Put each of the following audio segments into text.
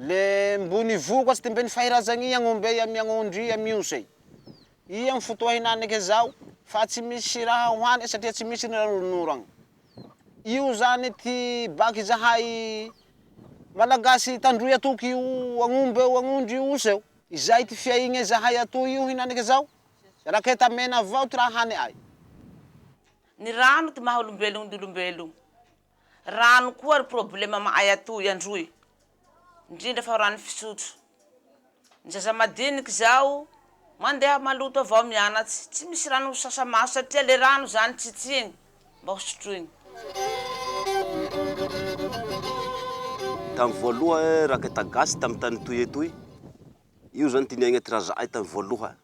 Le mbony voko tsy tembeny fahirazagny agnombe amiagnondry amiosay. I am fotoa hinanake zao fa tsy misy raha hoany satria tsy misy ranon'oragna. Io zany ty baky zahay malagasy tandroy atoky io agnombe io agnondry io oseo. Izay ty fiaigna zahay atoy io hinanake zao. Raketa mena avao ty raha hany ay. Ny rano ty maha olombelogno ny olombelogno. Rano koa ry problema ay atoy androy. Indrindra fa rano fisotro. Ny zaza madiniky zao mandeha maloto avao mianatsy. Tsy misy rano sasa maso satria le rano zany tsitsiny mba hosotroiny. Tamy voaloha raketa gasy tamy tany toy etoy. Io zany ty niaigna ty razaay tamy voaloha.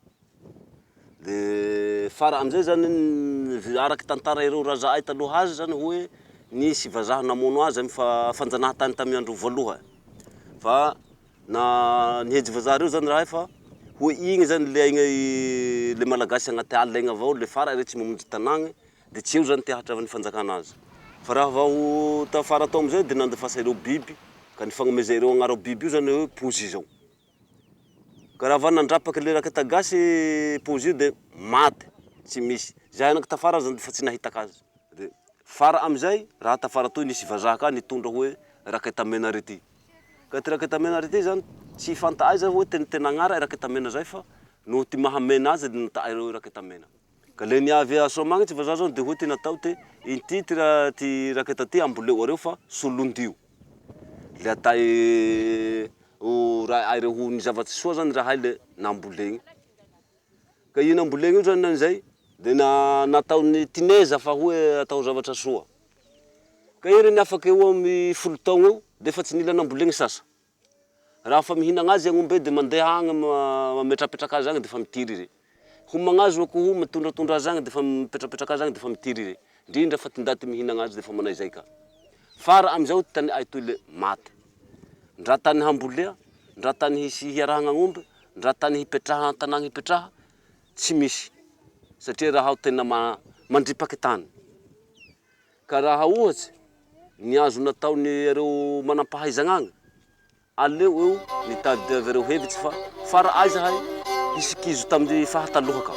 De fara amizay zany araky tantara ireo razaay taloha azy zany hoe nisy vazaha namono azy amy fanjanahantany tamy andro voaloha. Fa na nihejo vazaha reo zany raha io fa hoe igny zany le aigna le malagasy agnaty alina igny avao le fara re tsy mamonjy tanàgny de tsy eo zany ty hahatravan'ny fanjakana azy. Fa raha vao tafara tao amizay de nandefasa ireo biby ka nifanomezay ireo agnarao biby io zany hoe pozy zao. Ka raha vao nandrapaky le raketa gasy pozy io de maty, tsy misy. Zahay anaky tafara zany fa tsy nahitaky azy. De fara amizay, raha tafara toy nisy vazaha ka nitondra hoe raketa mena rety. Ka ty raketa mena rety zany tsy fanta aiza hoe tena agnara raketa mena zay fa noho ty mahamena azy de nataay reo raketa mena. Ka le niavy Soamagnitsy vazaha zao de hoe ty natao ty ity ty raketa ty amboleo areo fa solondio. Le atay ay reo ho nizavatsy soa zany rahay le nambolegny. Ka i nambolegny io zany anizay de nataony tineza fa hoe atao zavatra soa. Ka i reny afaky eo amy 10 taogna eo de fa tsy nila nambolegny sasa. Raha fa mihinagna azy agnombe de mandeha agny mametrapetraky azy agny de fa mitiry re. Homagnazy akoho mitondratondra azy agny de fa mipetrapetraky azy agny de fa mitiry re. Ndrindra fa ty ndaty mihinagna azy de fa manay zay ka. Fara amizao ty tany ay toy le maty. Ndra tany hambolea, ndra tany hisy hiarahana agn'omby, ndra tany hipetraha tanàgna hipetraha, tsy misy. Satria raha ao tena mandripaky tany. Ka raha ohatsy ny azo nataony ereo manampahaizana agny, aleo eo nitady avy ereo hevitsy fa fara ay zahay hisikizo tamy fahataloha ka.